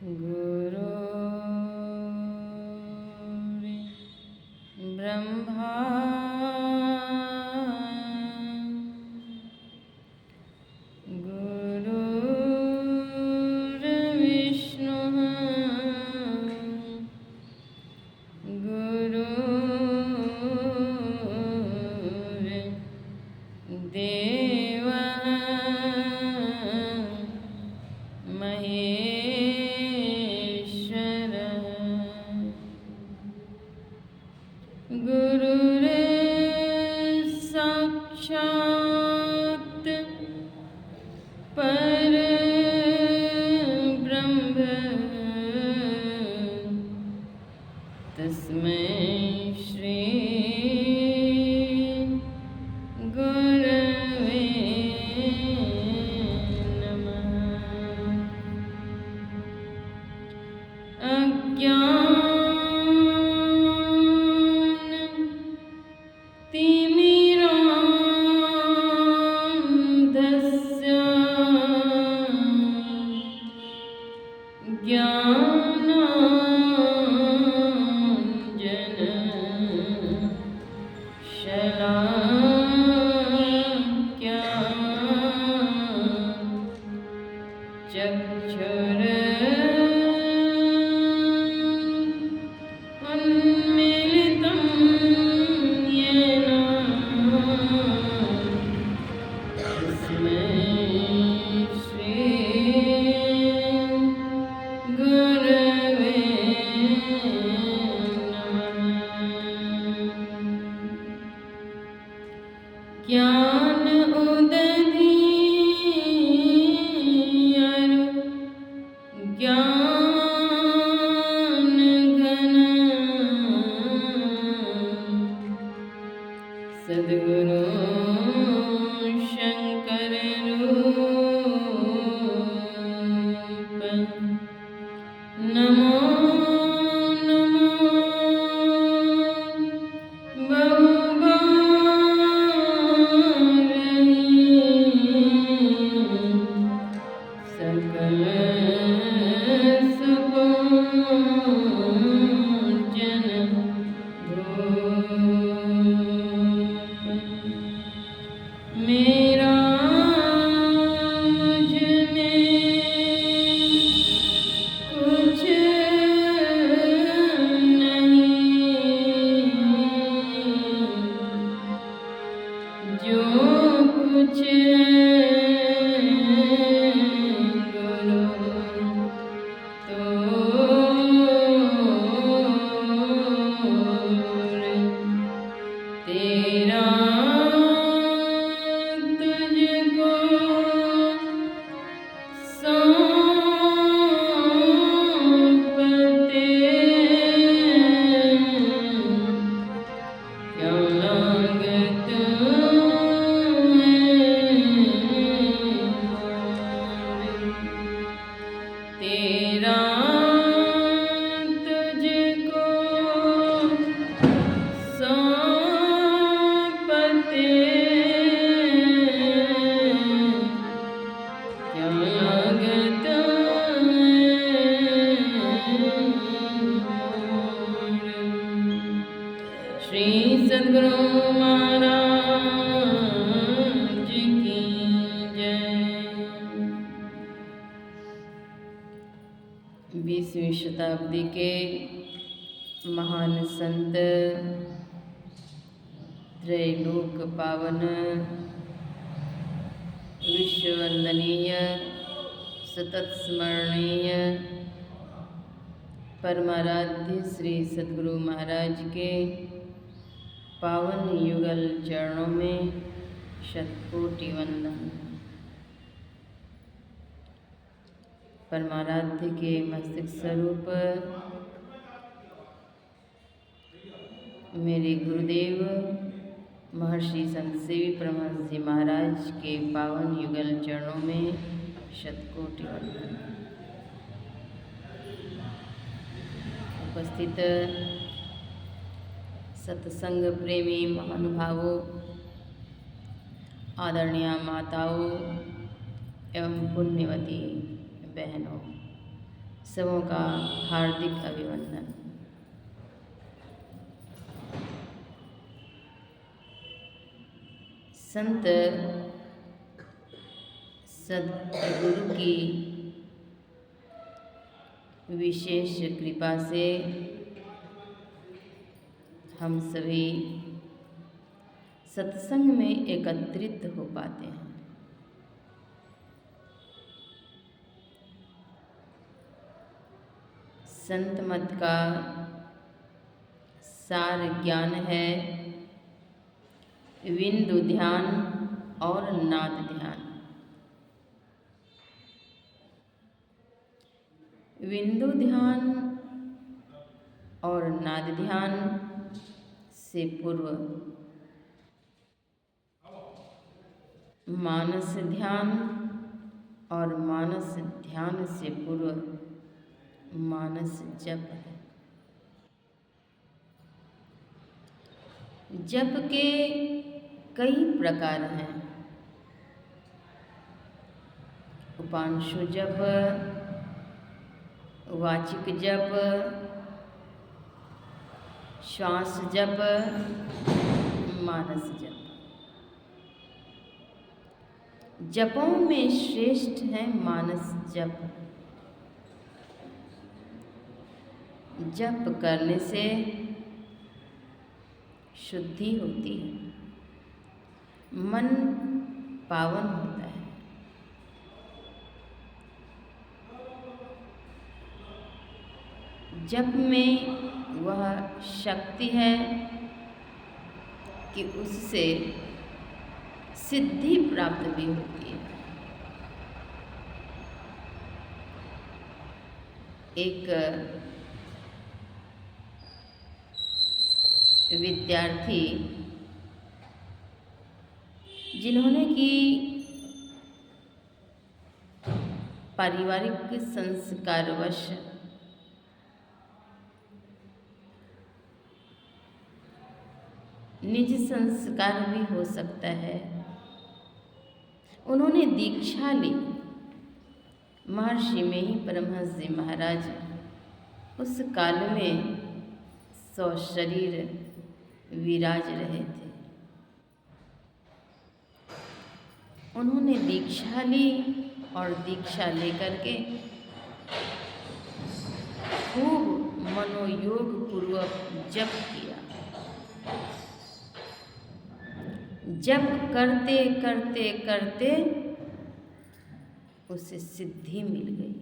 गुरु ब्रह्मा गुरुर्विष्णु गुरुर्देवः महेश्वरः गुरुर्साक्षात् परब्रह्म तस्मै श्री गुरवे नमः। अज्ञानतिमिरान्धस्य ज्ञानाञ्जनशलाकया चक्षुरुन्मीलितं येन तस्मै श्री गुरवे नमः। ज्ञान उदधीयर ज्ञान घन सद्गुरु शंकर रूप नमो नमो सकल सुखोर्जन भूप मेरा मुझ में कुछ नहीं, जो कुछ गुरु तेरा तुझको सौंपते क्या लागत तेरा तुझको सौंपते क्या लागत श्री सद्गुरु महाराज की जय। 20वीं शताब्दी के महान संत त्रैलोक पावन विश्ववंदनीय सतत स्मरणीय परमाराध्य श्री सद्गुरु महाराज के पावन युगल चरणों में शतकोटि वंदन। परमाराध्य के मस्तिष्क स्वरूप मेरे गुरुदेव महर्षि संत सेवी परमहंस जी महाराज के पावन युगल चरणों में शतकोटि वंदन। उपस्थित सत्संग प्रेमी महानुभावों, आदरणीय माताओं एवं पुण्यवती बहनों, सबों का हार्दिक अभिनंदन। संत सद्गुरु की विशेष कृपा से हम सभी सत्संग में एकत्रित हो पाते हैं। संत मत का सार ज्ञान है बिंदु ध्यान और नाद ध्यान। बिंदु ध्यान और नाद ध्यान से पूर्व मानस ध्यान और मानस ध्यान से पूर्व मानस जप है। जप के कई प्रकार हैं। उपांशु जप, वाचिक जप, श्वास जप, मानस जप। जपों में श्रेष्ठ है मानस जप। जप करने से शुद्धि होती है, मन पावन होता है। जप में वह शक्ति है कि उससे सिद्धि प्राप्त भी होती है। एक विद्यार्थी जिन्होंने कि पारिवारिक संस्कारवश निज संस्कार भी हो सकता है, उन्होंने दीक्षा ली। महर्षि में ही परमहंस जी महाराज उस काल में सशरीर विराज रहे थे। उन्होंने दीक्षा ली और दीक्षा लेकर के खूब मनोयोग पूर्वक जप किया। जप करते करते करते उसे सिद्धि मिल गई।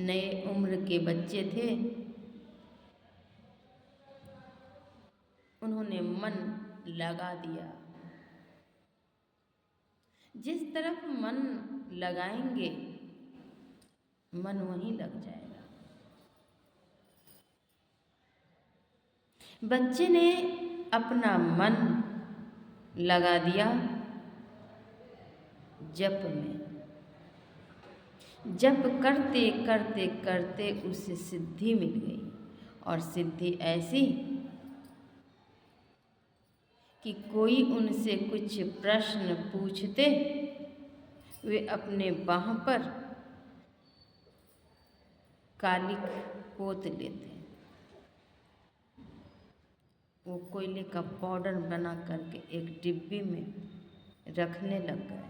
नए उम्र के बच्चे थे, उन्होंने मन लगा दिया। जिस तरफ मन लगाएंगे मन वहीं लग जाएगा। बच्चे ने अपना मन लगा दिया जप में। जप करते करते करते उसे सिद्धि मिल गई, और सिद्धि ऐसी कि कोई उनसे कुछ प्रश्न पूछते, वे अपने बाह पर कालिक पोत लेते। वो कोयले का पाउडर बना करके एक डिब्बी में रखने लग गए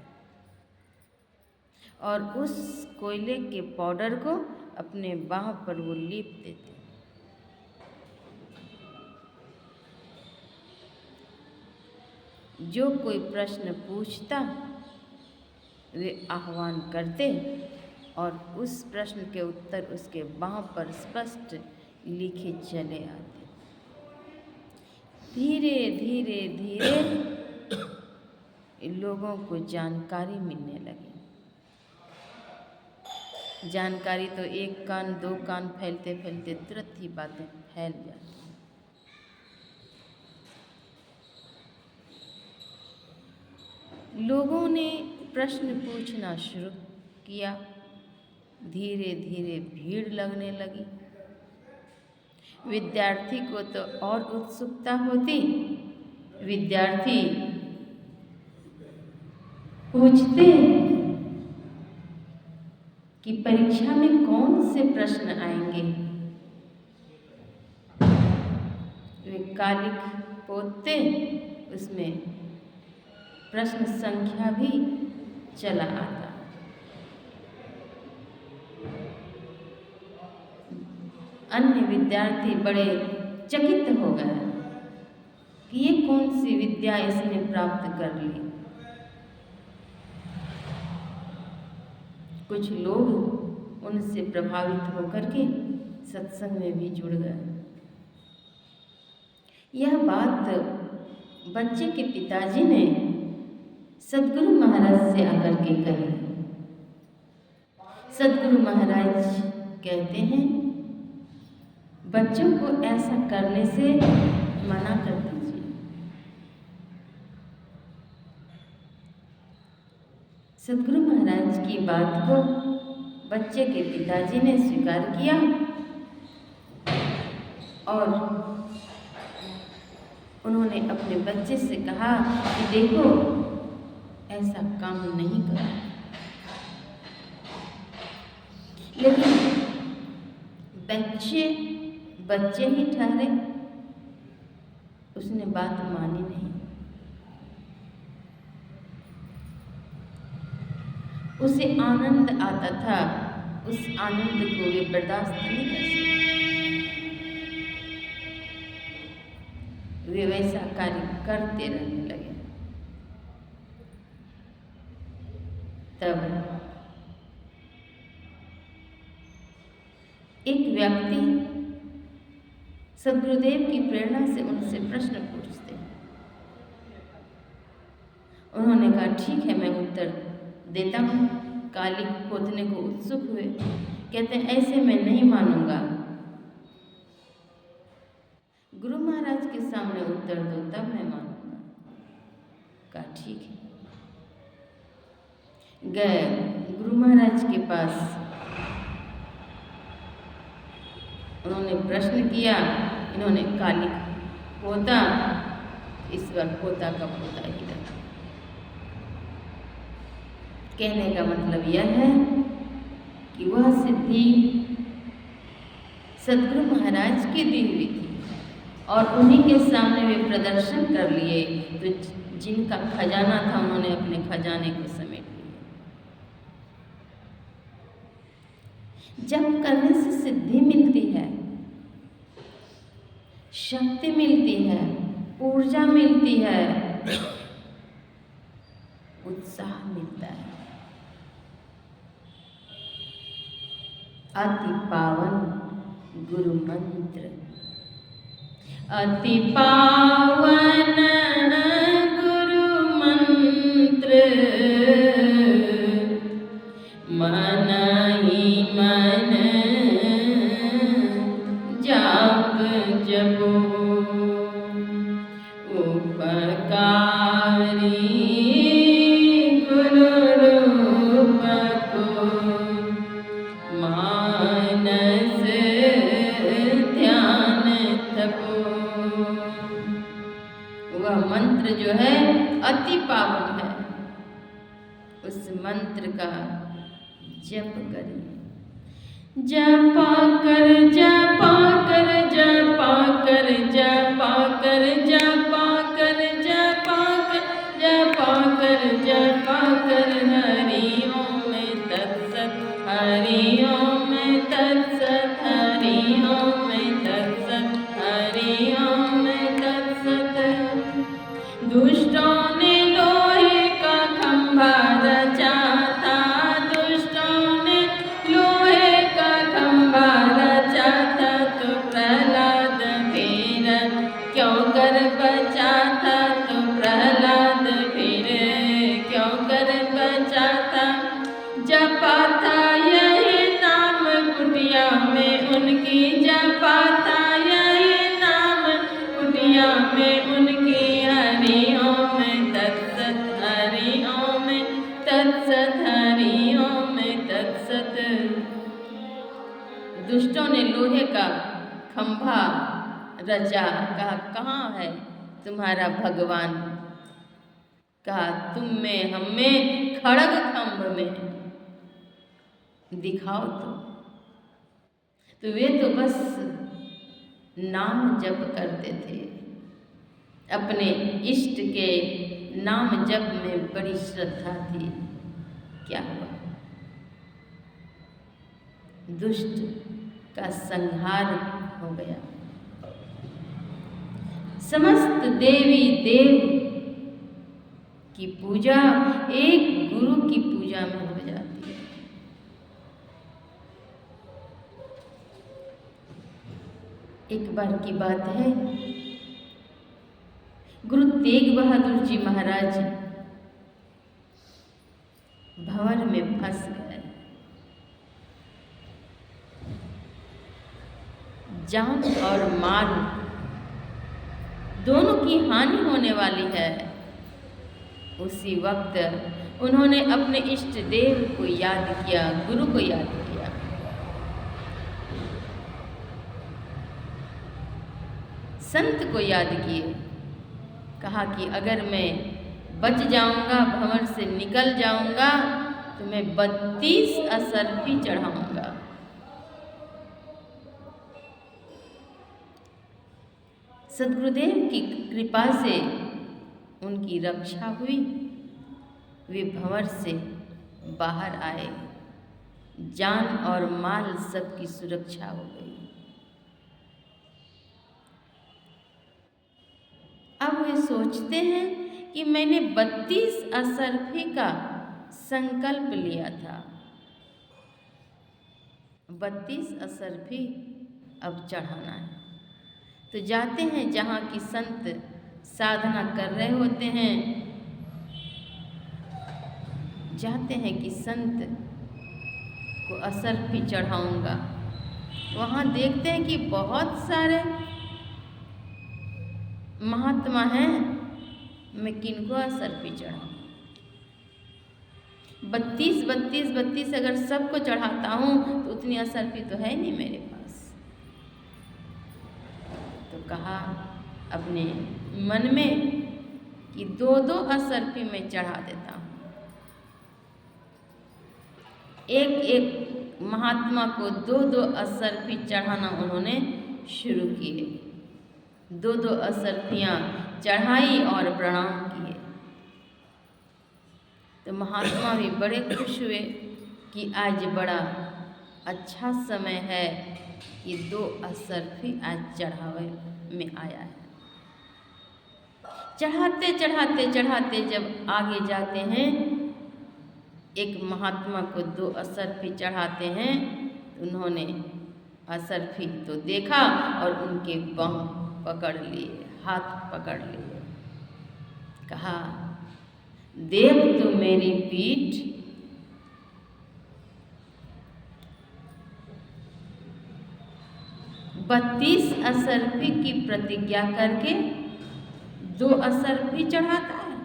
और उस कोयले के पाउडर को अपने बाह पर वो लीप देते। जो कोई प्रश्न पूछता वे आह्वान करते और उस प्रश्न के उत्तर उसके बाह पर स्पष्ट लिखे चले आते। धीरे धीरे धीरे लोगों को जानकारी मिलने लगी। जानकारी तो एक कान दो कान फैलते फैलते तुरंत ही बातें फैल जाती। लोगों ने प्रश्न पूछना शुरू किया। धीरे धीरे भीड़ लगने लगी। विद्यार्थी को तो और उत्सुकता होती। विद्यार्थी पूछते कि परीक्षा में कौन से प्रश्न आएंगे। वे कालिक पोतते, उसमें प्रश्न संख्या भी चला आता। अन्य विद्यार्थी बड़े चकित हो गए कि ये कौन सी विद्या इसने प्राप्त कर ली। कुछ लोग उनसे प्रभावित होकर के सत्संग में भी जुड़ गए। यह बात बच्चे के पिताजी ने सद्गुरु महाराज से आकर के कही। सद्गुरु महाराज कहते हैं, बच्चों को ऐसा करने से मना कर दीजिए। सद्गुरु महाराज की बात को बच्चे के पिताजी ने स्वीकार किया और उन्होंने अपने बच्चे से कहा कि देखो, ऐसा काम नहीं करो। लेकिन बच्चे ही ठहरे, उसने बात मानी नहीं। उसे आनंद आता था, उस आनंद को वे बर्दाश्त नहीं कर सकते। वे वैसा कार्य करते रहने लगे। तब एक व्यक्ति सद्गुरुदेव की प्रेरणा से उनसे प्रश्न पूछते हैं। उन्होंने कहा, ठीक है, मैं उत्तर देता हूँ। कालिक पोतने को उत्सुक हुए, कहते हैं, ऐसे मैं नहीं मानूंगा। गुरु महाराज के सामने उत्तर दो, तब मैं मानूंगा। कहा, ठीक है। गए गुरु महाराज के पास, उन्होंने प्रश्न किया। इन्होंने कालिक पोता, इस बार पोता का पोता ही रहा। कहने का मतलब यह है कि वह सिद्धि सद्गुरु महाराज की दी हुई थी और उन्हीं के सामने वे प्रदर्शन कर लिए। तो जिनका खजाना था, उन्होंने अपने खजाने को समेट लिया। जब करने से सिद्धि मिलती है, शक्ति मिलती है, ऊर्जा मिलती है, उत्साह मिलता है। अति पावन गुरु मंत्र, अति पावन गुरु मंत्र, मन ही मन जाप जपो, उपकारी गुरु रूप को मानस ध्यान तपो। वह मंत्र जो है अति पावन है, उस मंत्र का जप करिए। जपा कर जपा कर जपा कर जपा कर जपा कर जपा कर जपा कर जपा कर, हरि ओम तत्सत, हरि ओम तत्सत, हरि ओम तत्सत, हरि ओम तत्सत। दुष्टों ने लोहे का खंभा रचा था, दुष्टों ने लोहे का खंभा रचा था, तो प्रहलाद फिर क्यों कर बचा था, तो प्रहलाद फिर क्यों कर बचा था। जपा था यही नाम कुटिया में उनकी, जपा था यही नाम कुटिया में उनकी, हरि ओम तत्सत, हरि ओम तत्सत, हरि ओम तत्सत। दुष्टों ने लोहे का खंभा रचा, कहा, कहाँ है तुम्हारा भगवान। कहा, तुम में, हम में, खड़ग खंभ में। दिखाओ तो वे तो बस नाम जप करते थे। अपने इष्ट के नाम जप में बड़ी श्रद्धा थी। क्या हुआ? दुष्ट का संहार हो गया। समस्त देवी देव की पूजा एक गुरु की पूजा में हो जाती है। एक बार की बात है, गुरु तेग बहादुर जी महाराज भंवर में फंस गए। जान और माल दोनों की हानि होने वाली है। उसी वक्त उन्होंने अपने इष्ट देव को याद किया, गुरु को याद किया। संत को याद किए। कहा कि अगर मैं बच जाऊंगा, भंवर से निकल जाऊंगा, तो मैं 32 असरफी चढ़ाऊंगा। सद्गुरुदेव की कृपा से उनकी रक्षा हुई। वे भंवर से बाहर आए। जान और माल सबकी सुरक्षा हो गई। अब वे सोचते हैं कि मैंने 32 असरफी का संकल्प लिया था। 32 असरफी अब चढ़ाना है। तो जाते हैं जहाँ की संत साधना कर रहे होते हैं। जाते हैं कि संत को असरफी चढ़ाऊंगा। वहाँ देखते हैं कि बहुत सारे महात्मा हैं, मैं किनको असरफी चढ़ाऊं? 32 अगर सबको चढ़ाता हूँ तो उतनी असरफी तो है नहीं मेरे पास। तो कहा अपने मन में कि 2-2 असरफी मैं चढ़ा देता हूँ। एक महात्मा को 2-2 असरफी चढ़ाना उन्होंने शुरू किए। 2-2 असरफियाँ चढ़ाई और प्रणाम किए। तो महात्मा भी बड़े खुश हुए कि आज बड़ा अच्छा समय है कि 2 असरफी आज चढ़ावे में आया है। चढ़ाते जब आगे जाते हैं, एक महात्मा को 2 असरफी चढ़ाते हैं। उन्होंने असरफी तो देखा और उनके बाँह पकड़ लिए, हाथ पकड़ लिए। कहा, देख तो मेरी पीठ, बत्तीस असरफी की प्रतिज्ञा करके 2 असरफी चढ़ाता है।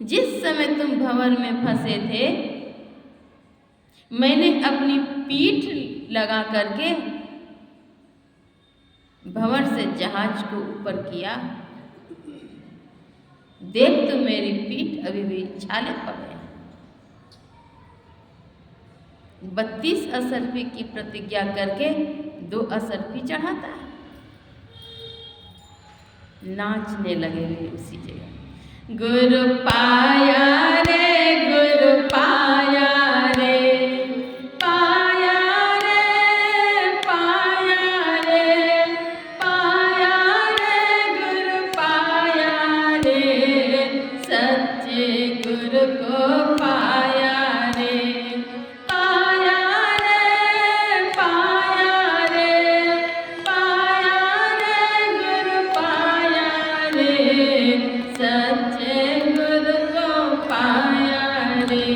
जिस समय तुम भंवर में फंसे थे, मैंने अपनी पीठ लगा करके भंवर से जहाज को ऊपर किया। देख तो मेरी पीठ अभी भी छाले पड़े हैं। 32 असरफी की प्रतिज्ञा करके 2 असरफी चढ़ाता है। नाचने लगे वे उसी जगह। गुरु पाया रे, गुरु पाया रे, पाया रे, पाया रे, पाया रे, गुरु पाया रे, सच्चे गुरु को पाया रे, पाया रे, पाया रे, पाया रे, गुरु पाया रे, सच्चे गुरु को पाया रे।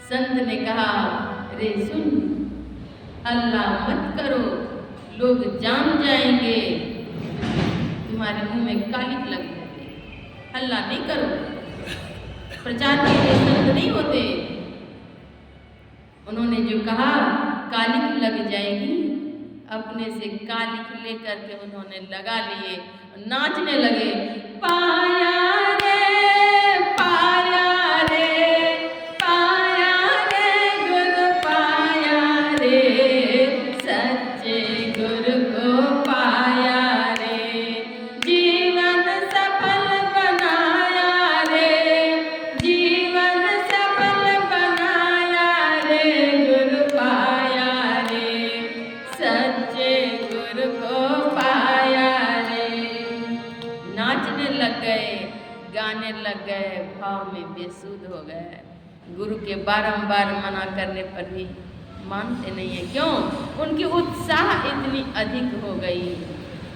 संत ने कहा, रे सुन, हल्ला मत करो, लोग जान जाएंगे, तुम्हारे मुंह में कालिक लग जाएगी। हल्ला नहीं करो, प्रचार के लिए संत नहीं होते। उन्होंने जो कहा कालिक लग जाएगी, अपने से कालिक लेकर के उन्होंने लगा लिए, नाचने लगे। पाया रे, पाया रे, भाव में बेसुध हो गए। गुरु के बारंबार मना करने पर भी मानते नहीं है। क्यों? उनकी उत्साह इतनी अधिक हो गई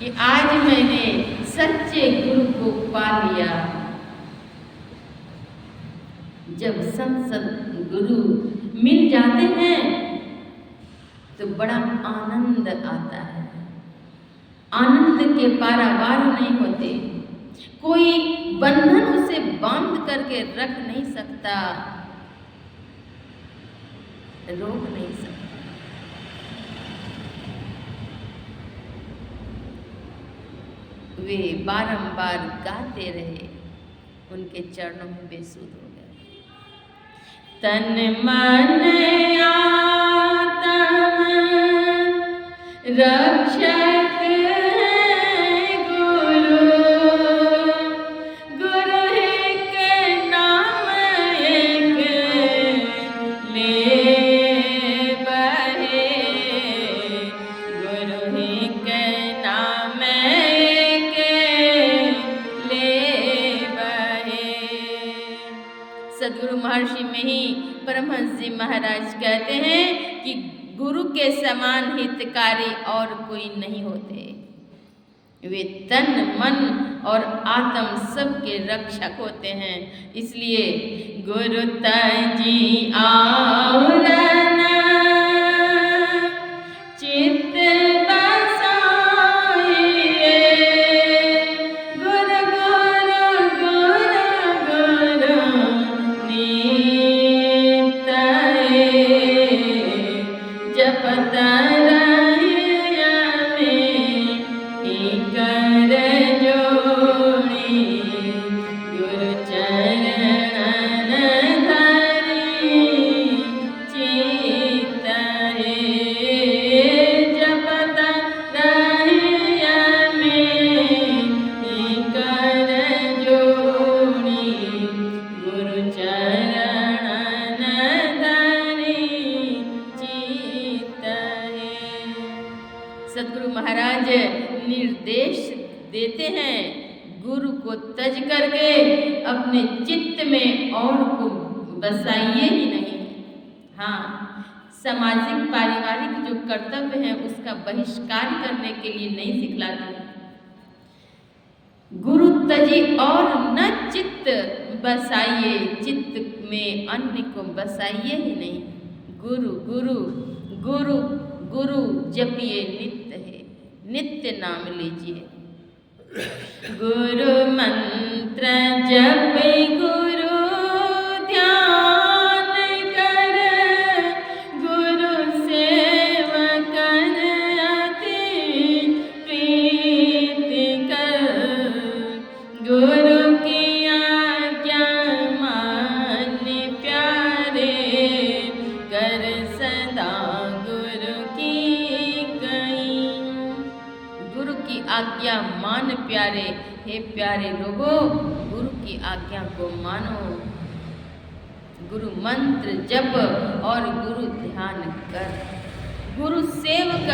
कि आज मैंने सच्चे गुरु को पा लिया। जब संत गुरु मिल जाते हैं तो बड़ा आनंद आता है। आनंद के पारावार नहीं होते। कोई बंधन उसे बांध करके रख नहीं सकता, रोक नहीं सकता। वे बारंबार गाते रहे, उनके चरणों में बेसुध हो गए। तन मन आत्म रक्षक सद्गुरु महर्षि में ही परमहंस जी महाराज कहते हैं कि गुरु के समान हितकारी और कोई नहीं होते। वे तन मन और आत्म सबके रक्षक होते हैं। इसलिए गुरु तजी आवरण चित्त सद्गुरु महाराज निर्देश देते हैं, गुरु को तज करके अपने चित्त में और को बसाइए ही नहीं। हाँ, सामाजिक पारिवारिक जो कर्तव्य है उसका बहिष्कार करने के लिए नहीं सिखलाते। गुरु तजी और न चित्त बसाइए, चित्त में अन्य को बसाइए ही नहीं। गुरु गुरु गुरु गुरु जपिए नित्य है, नित्य नाम लीजिए। गुरु मंत्र जप गुरु ध्यान कर, गुरु सेवकन अति प्रीति कर, गुरु की आज्ञा मान प्यारे कर सदा आज्ञा मान प्यारे। हे प्यारे लोगों, गुरु की आज्ञा को मानो। गुरु मंत्र जप और गुरु ध्यान कर, गुरु सेवक